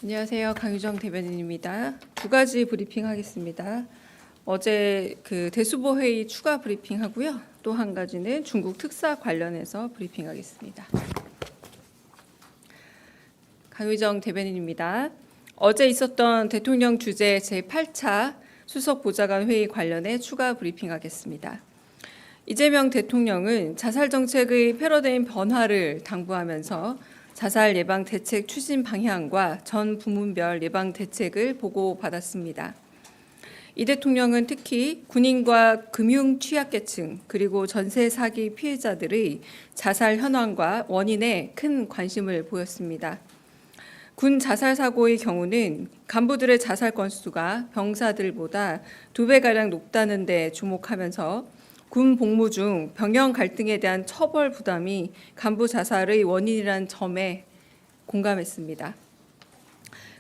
안녕하세요. 강유정 대변인입니다. 두 가지 브리핑하겠습니다. 어제 대수보 회의 추가 브리핑하고요. 또 한 가지는 중국 특사 관련해서 브리핑하겠습니다. 강유정 대변인입니다. 어제 있었던 대통령 주재 제8차 수석 보좌관 회의 관련해 추가 브리핑하겠습니다. 이재명 대통령은 자살 정책의 패러다임 변화를 당부하면서 자살 예방 대책 추진 방향과 전 부문별 예방 대책을 보고받았습니다. 이 대통령은 특히 군인과 금융 취약계층 그리고 전세 사기 피해자들의 자살 현황과 원인에 큰 관심을 보였습니다. 군 자살 사고의 경우는 간부들의 자살 건수가 병사들보다 2배가량 높다는 데 주목하면서 군 복무 중 병영 갈등에 대한 처벌 부담이 간부 자살의 원인이란 점에 공감했습니다.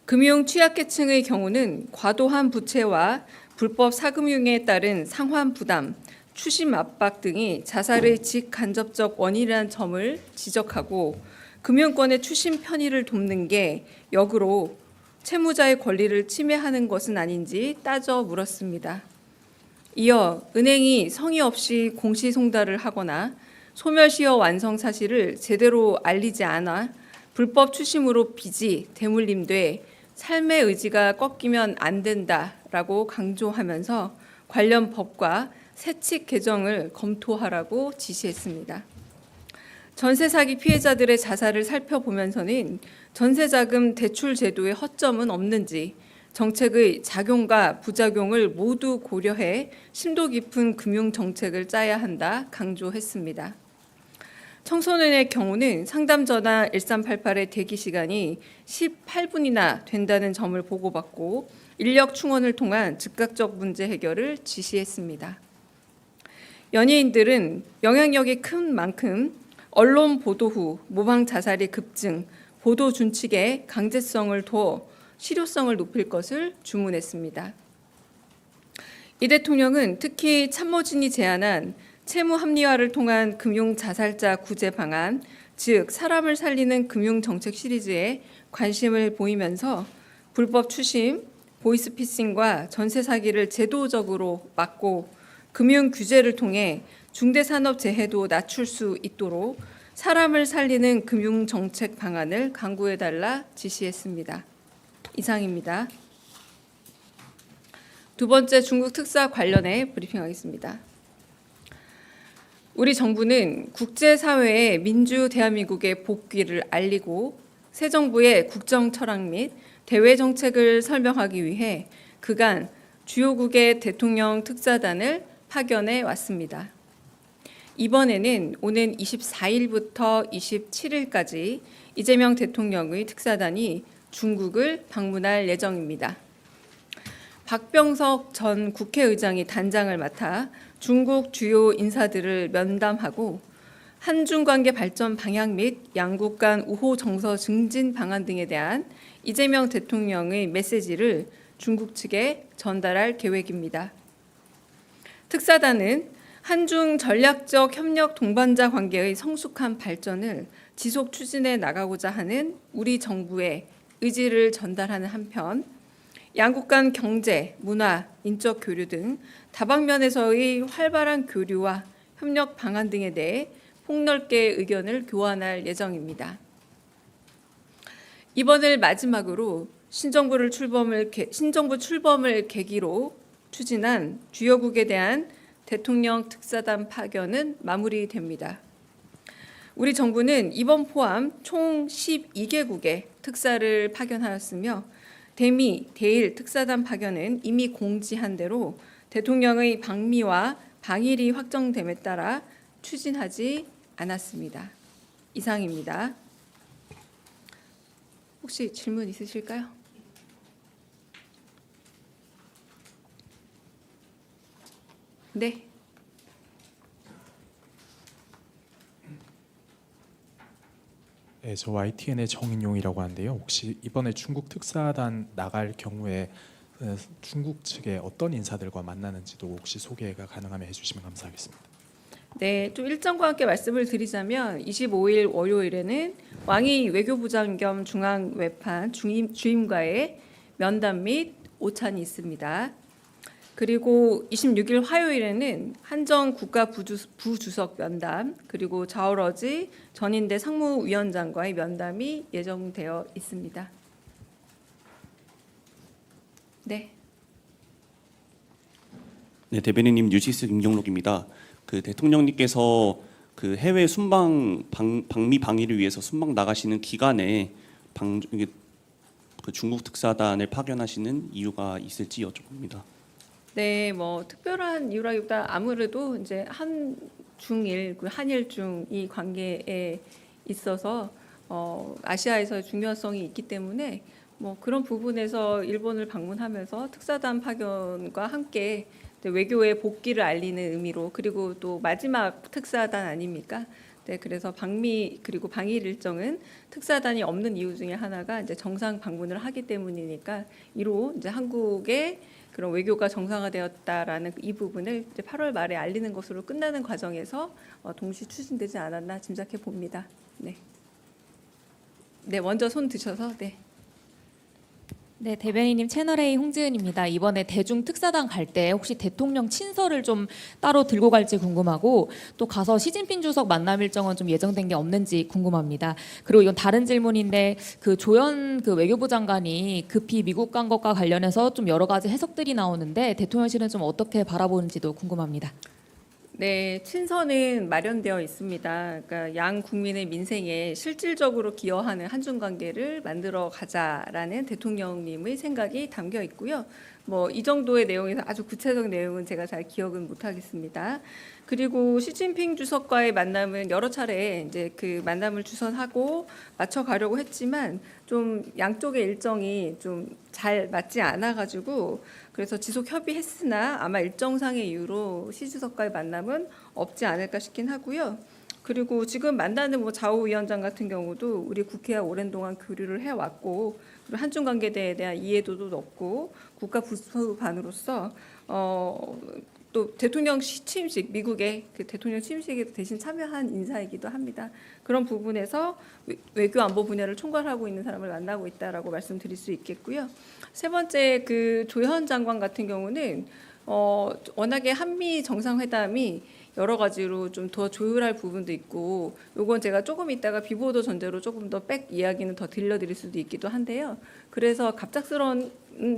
금융 취약계층의 경우는 과도한 부채와 불법 사금융에 따른 상환 부담, 추심 압박 등이 자살의 직간접적 원인이라는 점을 지적하고 금융권의 추심 편의를 돕는 게 역으로 채무자의 권리를 침해하는 것은 아닌지 따져 물었습니다. 이어 은행이 성의 없이 공시송달을 하거나 소멸시효 완성 사실을 제대로 알리지 않아 불법 추심으로 빚이 대물림돼 삶의 의지가 꺾이면 안 된다라고 강조하면서 관련 법과 세칙 개정을 검토하라고 지시했습니다. 전세 사기 피해자들의 자살을 살펴보면서는 전세자금 대출 제도의 허점은 없는지 정책의 작용과 부작용을 모두 고려해 심도 깊은 금융 정책을 짜야 한다 강조했습니다. 청소년의 경우는 상담 전화 1388의 대기 시간이 18분이나 된다는 점을 보고받고 인력 충원을 통한 즉각적 문제 해결을 지시했습니다. 연예인들은 영향력이 큰 만큼 언론 보도 후 모방 자살이 급증, 보도 준칙의 강제성을 둬 실효성을 높일 것을 주문했습니다. 이 대통령은 특히 참모진이 제안한 채무 합리화를 통한 금융 자살자 구제 방안, 즉 사람을 살리는 금융 정책 시리즈에 관심을 보이면서 불법 추심, 보이스피싱과 전세 사기를 제도적으로 막고 금융 규제를 통해 중대산업재해도 낮출 수 있도록 사람을 살리는 금융 정책 방안을 강구해달라 지시했습니다. 이상입니다. 두 번째 중국 특사 관련해 브리핑하겠습니다. 우리 정부는 국제사회에 민주 대한민국의 복귀를 알리고 새 정부의 국정 철학 및 대외 정책을 설명하기 위해 그간 주요국의 대통령 특사단을 파견해 왔습니다. 이번에는 오는 24일부터 27일까지 이재명 대통령의 특사단이 중국을 방문할 예정입니다. 박병석 전 국회의장이 단장을 맡아 중국 주요 인사들을 면담하고 한중 관계 발전 방향 및 양국 간 우호 정서 증진 방안 등에 대한 이재명 대통령의 메시지를 중국 측에 전달할 계획입니다. 특사단은 한중 전략적 협력 동반자 관계의 성숙한 발전을 지속 추진해 나가고자 하는 우리 정부의 의지를 전달하는 한편 양국 간 경제, 문화, 인적 교류 등 다방면에서의 활발한 교류와 협력 방안 등에 대해 폭넓게 의견을 교환할 예정입니다. 이번을 마지막으로 신정부 출범을 계기로 추진한 주요국에 대한 대통령 특사단 파견은 마무리됩니다. 우리 정부는 이번 포함 총 12개국의 특사를 파견하였으며 대미, 대일 특사단 파견은 이미 공지한 대로 대통령의 방미와 방일이 확정됨에 따라 추진하지 않았습니다. 이상입니다. 혹시 질문 있으실까요? 네. 네, 저 YTN의 정인용이라고 하는데요. 혹시 이번에 중국 특사단 나갈 경우에 중국 측의 어떤 인사들과 만나는지도 혹시 소개가 가능하면 해주시면 감사하겠습니다. 네, 좀 일정과 함께 말씀을 드리자면 25일 월요일에는 왕이 외교부장 겸 중앙 외판 주임과의 면담 및 오찬이 있습니다. 그리고 26일 화요일에는 한정 부주석 면담, 그리고 자오러지 전인대 상무위원장과의 면담이 예정되어 있습니다. 네. 네, 대변인님 뉴시스 김경록입니다. 그 대통령님께서 그 해외 방미 방위를 위해서 순방 나가시는 기간에 그 중국 특사단을 파견하시는 이유가 있을지 여쭤봅니다. 네, 뭐 특별한 이유라기보다 아무래도 이제 한중일, 그 한일중 이 관계에 있어서 아시아에서의 중요성이 있기 때문에 뭐 그런 부분에서 일본을 방문하면서 특사단 파견과 함께 외교의 복귀를 알리는 의미로, 그리고 또 마지막 특사단 아닙니까? 네, 그래서 방미 그리고 방일 일정은 특사단이 없는 이유 중에 하나가 이제 정상 방문을 하기 때문이니까 이로 이제 한국의 그런 외교가 정상화되었다라는 이 부분을 이제 8월 말에 알리는 것으로 끝나는 과정에서 동시 추진되지 않았나 짐작해 봅니다. 네. 네, 먼저 손 드셔서 네. 네, 대변인님 채널A 홍지은입니다. 이번에 대중 특사단 갈 때 혹시 대통령 친서를 좀 따로 들고 갈지 궁금하고, 또 가서 시진핑 주석 만남 일정은 좀 예정된 게 없는지 궁금합니다. 그리고 이건 다른 질문인데, 그 조현 그 외교부 장관이 급히 미국 간 것과 관련해서 좀 여러 가지 해석들이 나오는데 대통령실은 좀 어떻게 바라보는지도 궁금합니다. 네, 친서는 마련되어 있습니다. 그러니까 양 국민의 민생에 실질적으로 기여하는 한중 관계를 만들어 가자라는 대통령님의 생각이 담겨 있고요. 뭐 이 정도의 내용에서 아주 구체적 내용은 제가 잘 기억은 못 하겠습니다. 그리고 시진핑 주석과의 만남은 여러 차례 이제 그 만남을 주선하고 맞춰 가려고 했지만 좀 양쪽의 일정이 좀 잘 맞지 않아 가지고 그래서 지속 협의했으나 아마 일정상의 이유로 시 주석과의 만남은 없지 않을까 싶긴 하고요. 그리고 지금 만나는 뭐 자오 위원장 같은 경우도 우리 국회와 오랜 동안 교류를 해왔고, 그리고 한중 관계에 대한 이해도도 높고 국가 부수반으로서 또 대통령 취임식, 미국의 그 대통령 취임식에 대신 참여한 인사이기도 합니다. 그런 부분에서 외교 안보 분야를 총괄하고 있는 사람을 만나고 있다라고 말씀드릴 수 있겠고요. 세 번째, 그 조현 장관 같은 경우는 워낙에 한미 정상회담이 여러 가지로 좀 더 조율할 부분도 있고, 요건 제가 조금 이따가 비보도 전제로 조금 더 백 이야기는 더 들려드릴 수도 있기도 한데요. 그래서 갑작스러운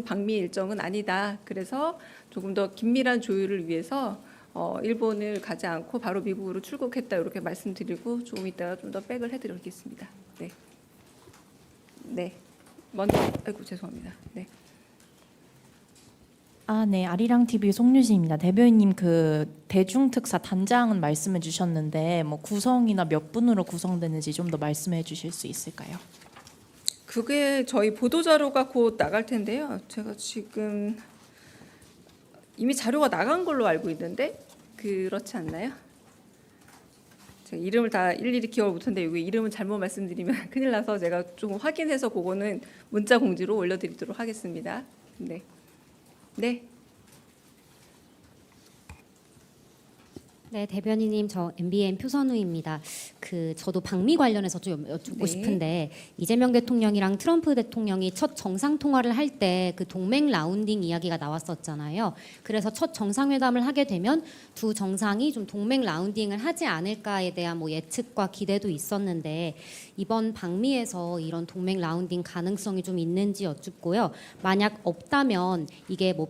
방미 일정은 아니다. 그래서 조금 더 긴밀한 조율을 위해서 일본을 가지 않고 바로 미국으로 출국했다, 이렇게 말씀드리고 조금 이따가 좀 더 백을 해드리겠습니다. 네. 네. 먼저, 아이고 죄송합니다. 네. 네, 아리랑 TV 송유진입니다. 대변인님, 그 대중특사 단장은 말씀해 주셨는데 뭐 구성이나 몇 분으로 구성되는지 좀 더 말씀해 주실 수 있을까요? 그게 저희 보도 자료가 곧 나갈 텐데요. 제가 지금 이미 자료가 나간 걸로 알고 있는데 그렇지 않나요? 제가 이름을 다 일일이 기억을 못하는데 여기 이름은 잘못 말씀드리면 큰일 나서 제가 좀 확인해서 그거는 문자 공지로 올려드리도록 하겠습니다. 네. 네. 네, 대변인님, 저 MBN 표선우입니다. 저도 방미 관련해서 좀 여쭙고 네. 싶은데, 이재명 대통령이랑 트럼프 대통령이 첫 정상 통화를 할 때 그 동맹 라운딩 이야기가 나왔었잖아요. 그래서 첫 정상회담을 하게 되면 두 정상이 좀 동맹 라운딩을 하지 않을까에 대한 뭐 예측과 기대도 있었는데, 이번 방미에서 이런 동맹 라운딩 가능성이 좀 있는지 여쭙고요. 만약 없다면 이게 뭐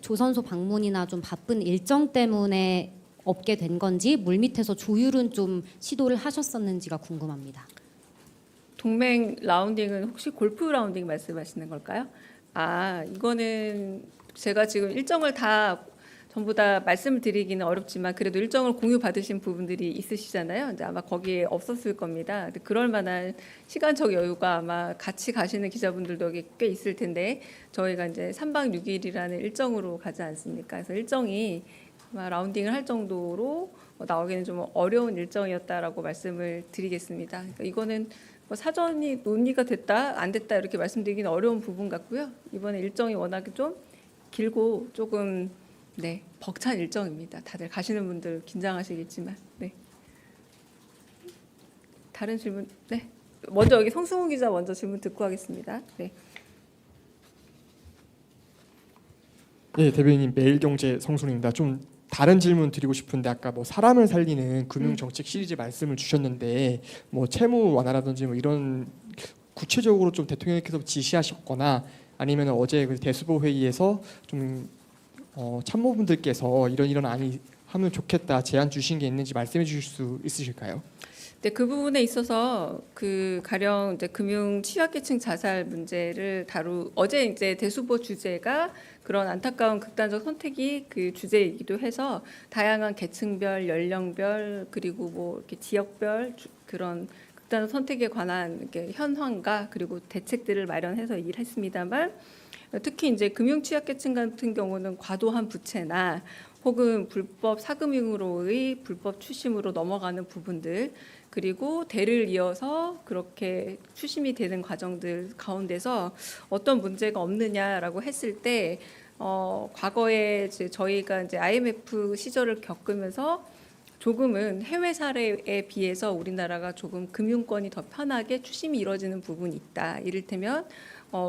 조선소 방문이나 좀 바쁜 일정 때문에 없게 된 건지, 물밑에서 조율은 좀 시도를 하셨었는지가 궁금합니다. 동맹 라운딩은 혹시 골프 라운딩 말씀하시는 걸까요? 이거는 제가 지금 일정을 다 전부 다 말씀을 드리기는 어렵지만 그래도 일정을 공유 받으신 부분들이 있으시잖아요. 이제 아마 거기에 없었을 겁니다. 근데 그럴 만한 시간적 여유가 아마 같이 가시는 기자분들도 꽤 있을 텐데 저희가 이제 3박 6일이라는 일정으로 가지 않습니까? 그래서 일정이 아마 라운딩을 할 정도로 나오기는 좀 어려운 일정이었다라고 말씀을 드리겠습니다. 그러니까 이거는 뭐 사전이 논의가 됐다 안 됐다 이렇게 말씀드리기는 어려운 부분 같고요. 이번에 일정이 워낙에 좀 길고 조금 네, 벅찬 일정입니다. 다들 가시는 분들 긴장하시겠지만, 네. 다른 질문, 네. 먼저 여기 성승훈 기자 먼저 질문 듣고 하겠습니다. 네. 네, 대변인 매일경제 성순입니다. 좀 다른 질문 드리고 싶은데 아까 뭐 사람을 살리는 금융정책 시리즈 말씀을 주셨는데 뭐 채무 완화라든지 뭐 이런 구체적으로 좀 대통령께서 지시하셨거나 아니면 어제 그 대수보 회의에서 좀 참모분들께서 이런 안이 하면 좋겠다 제안 주신 게 있는지 말씀해 주실 수 있으실까요? 네, 그 부분에 있어서 그 가령 이제 금융 취약계층 자살 문제를 어제 이제 대수보 주제가 그런 안타까운 극단적 선택이 그 주제이기도 해서 다양한 계층별, 연령별 그리고 뭐 이렇게 지역별 그런 극단적 선택에 관한 이렇게 현황과 그리고 대책들을 마련해서 얘기를 했습니다만 특히 이제 금융 취약계층 같은 경우는 과도한 부채나 혹은 불법 사금융으로의 불법 추심으로 넘어가는 부분들 그리고 대를 이어서 그렇게 추심이 되는 과정들 가운데서 어떤 문제가 없느냐라고 했을 때 과거에 이제 저희가 이제 IMF 시절을 겪으면서 조금은 해외 사례에 비해서 우리나라가 조금 금융권이 더 편하게 추심이 이루어지는 부분이 있다. 이를테면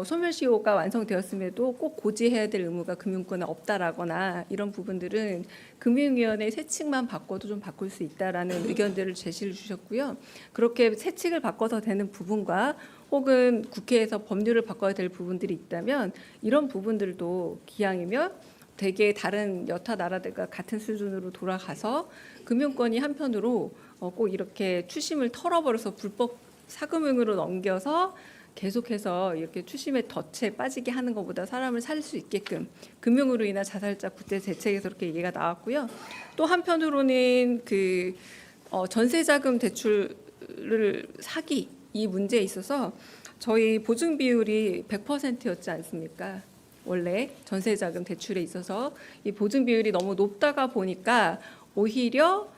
소멸시효가 완성되었음에도 꼭 고지해야 될 의무가 금융권에 없다라거나 이런 부분들은 금융위원회 세칙만 바꿔도 좀 바꿀 수 있다라는 의견들을 제시를 주셨고요. 그렇게 세칙을 바꿔서 되는 부분과 혹은 국회에서 법률을 바꿔야 될 부분들이 있다면 이런 부분들도 기왕이면 되게 다른 여타 나라들과 같은 수준으로 돌아가서 금융권이 한편으로 꼭 이렇게 추심을 털어버려서 불법 사금융으로 넘겨서 계속해서 이렇게 추심의 덫에 빠지게 하는 것보다 사람을 살릴 수 있게끔 금융으로 인한 자살자 구제 대책에서 그렇게 얘기가 나왔고요. 또 한편으로는 그 전세자금 대출을 사기 이 문제에 있어서 저희 보증 비율이 100%였지 않습니까? 원래 전세자금 대출에 있어서 이 보증 비율이 너무 높다가 보니까 오히려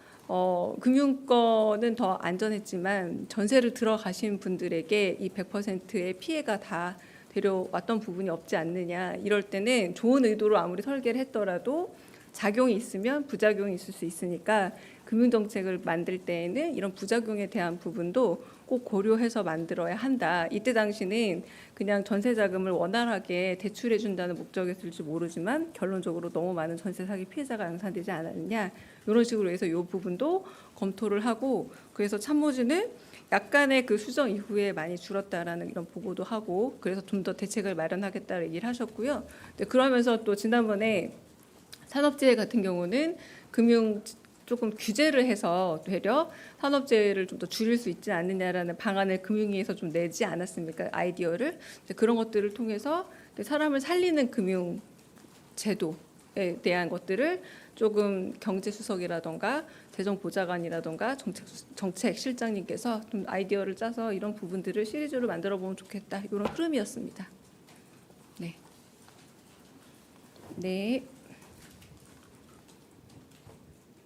금융권은 더 안전했지만 전세를 들어가신 분들에게 이 100%의 피해가 다 데려왔던 부분이 없지 않느냐. 이럴 때는 좋은 의도로 아무리 설계를 했더라도 작용이 있으면 부작용이 있을 수 있으니까 금융정책을 만들 때에는 이런 부작용에 대한 부분도 꼭 고려해서 만들어야 한다. 이때 당시는 그냥 전세자금을 원활하게 대출해 준다는 목적이었을지 모르지만 결론적으로 너무 많은 전세 사기 피해자가 양산되지 않았느냐. 이런 식으로 해서 이 부분도 검토를 하고 그래서 참모진은 약간의 그 수정 이후에 많이 줄었다라는 이런 보고도 하고 그래서 좀 더 대책을 마련하겠다는 얘기를 하셨고요. 그러면서 또 지난번에 산업재해 같은 경우는 금융 조금 규제를 해서 되려 산업재해를 좀 더 줄일 수 있지 않느냐라는 방안을 금융위에서 좀 내지 않았습니까? 아이디어를 그런 것들을 통해서 사람을 살리는 금융 제도에 대한 것들을 조금 경제수석이라던가 재정보좌관이라던가 정책실장님께서 좀 아이디어를 짜서 이런 부분들을 시리즈로 만들어 보면 좋겠다 이런 흐름이었습니다. 네. 네.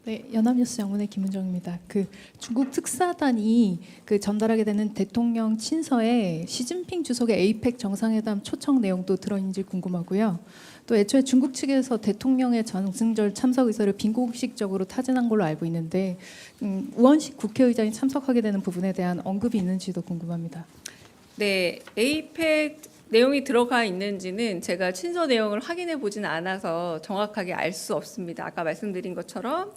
네, 연합뉴스 영문의 김은정입니다. 그 중국 특사단이 그 전달하게 되는 대통령 친서에 시진핑 주석의 에이펙 정상회담 초청 내용도 들어있는지 궁금하고요. 또 애초에 중국 측에서 대통령의 정승절 참석 의사를 빈공식적으로 타진한 걸로 알고 있는데 우원식 국회의장이 참석하게 되는 부분에 대한 언급이 있는지도 궁금합니다. 네, 에이펙 내용이 들어가 있는지는 제가 친서 내용을 확인해 보지는 않아서 정확하게 알 수 없습니다. 아까 말씀드린 것처럼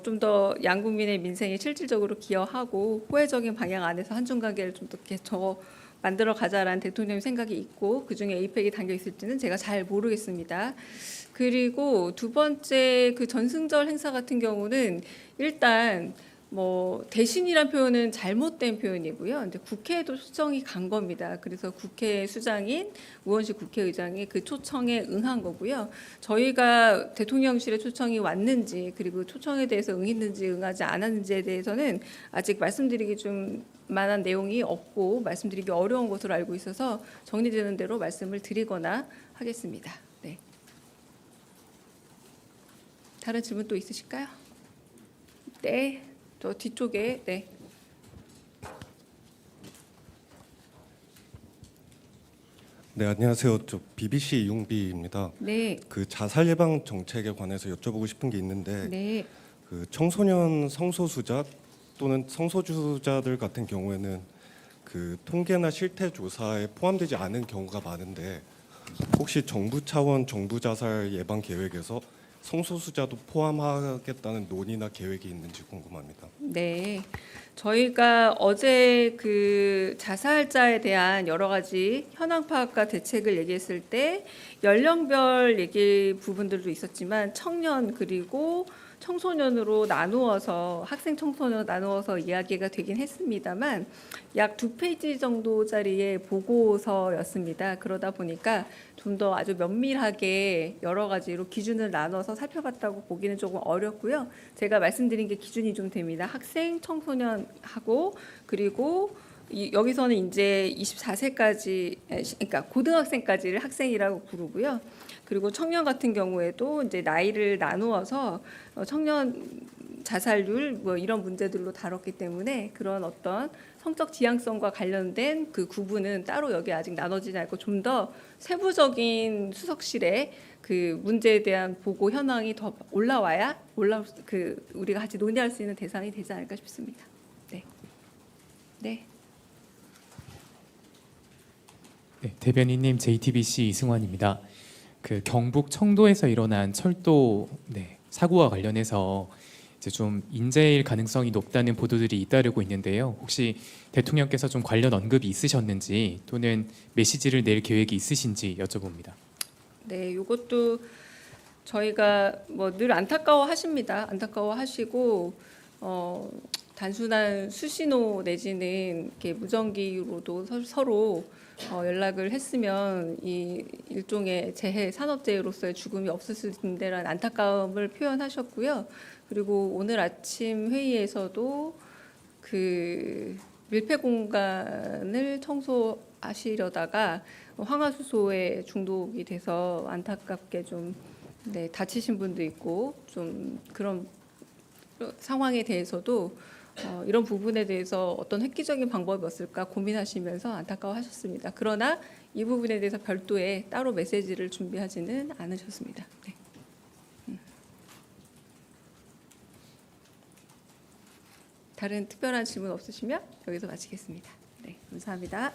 좀 더 양국민의 민생에 실질적으로 기여하고 호혜적인 방향 안에서 한중 관계를 좀 더 만들어 가자라는 대통령의 생각이 있고 그중에 에이펙이 담겨 있을지는 제가 잘 모르겠습니다. 그리고 두 번째 그 전승절 행사 같은 경우는 일단 뭐 대신이란 표현은 잘못된 표현이고요. 근데 국회에도 초청이 간 겁니다. 그래서 국회 수장인 우원식 국회의장이 그 초청에 응한 거고요. 저희가 대통령실에 초청이 왔는지 그리고 초청에 대해서 응했는지 응하지 않았는지에 대해서는 아직 말씀드리기 좀 만한 내용이 없고 말씀드리기 어려운 것으로 알고 있어서 정리되는 대로 말씀을 드리거나 하겠습니다. 네. 다른 질문 또 있으실까요? 네. 저 뒤쪽에 네. 네, 안녕하세요. 저 BBC 이용비입니다. 네, 그 자살 예방 정책에 관해서 여쭤보고 싶은 게 있는데 네. 그 청소년 성소수자 또는 성소수자들 같은 경우에는 그 통계나 실태 조사에 포함되지 않은 경우가 많은데 혹시 정부 차원 정부 자살 예방 계획에서 성소수자도 포함하겠다는 논의나 계획이 있는지 궁금합니다. 네, 저희가 어제 그 자살자에 대한 여러 가지 현황 파악과 대책을 얘기했을 때 연령별 얘기 부분들도 있었지만 청년 그리고 청소년으로 나누어서 학생 청소년 나누어서 이야기가 되긴 했습니다만 약 2페이지 정도짜리의 보고서였습니다. 그러다 보니까 좀 더 아주 면밀하게 여러 가지로 기준을 나눠서 살펴봤다고 보기는 조금 어렵고요. 제가 말씀드린 게 기준이 좀 됩니다. 학생, 청소년하고 그리고 여기서는 이제 24세까지, 그러니까 고등학생까지를 학생이라고 부르고요. 그리고 청년 같은 경우에도 이제 나이를 나누어서 청년 자살률 뭐 이런 문제들로 다뤘기 때문에 그런 어떤 성적 지향성과 관련된 그 구분은 따로 여기 아직 나눠지지 않고 좀 더 세부적인 수석실에 그 문제에 대한 보고 현황이 더 올라와야 우리가 같이 논의할 수 있는 대상이 되지 않을까 싶습니다. 네. 네. 네, 대변인님 JTBC 이승환입니다. 그 경북 청도에서 일어난 철도 사고와 관련해서 이제 좀 인재일 가능성이 높다는 보도들이 잇따르고 있는데요. 혹시 대통령께서 좀 관련 언급이 있으셨는지 또는 메시지를 낼 계획이 있으신지 여쭤봅니다. 네, 이것도 저희가 뭐 늘 안타까워하십니다. 안타까워하시고 단순한 수신호 내지는 이렇게 무전기로도 서로 연락을 했으면 이 일종의 재해 산업재해로서의 죽음이 없었을 텐데라는 안타까움을 표현하셨고요. 그리고 오늘 아침 회의에서도 그 밀폐 공간을 청소하시려다가 황화수소에 중독이 돼서 안타깝게 좀 다치신 분도 있고 좀 그런 상황에 대해서도 이런 부분에 대해서 어떤 획기적인 방법이 없을까 고민하시면서 안타까워하셨습니다. 그러나 이 부분에 대해서 별도의 따로 메시지를 준비하지는 않으셨습니다. 네. 다른 특별한 질문 없으시면 여기서 마치겠습니다. 네, 감사합니다.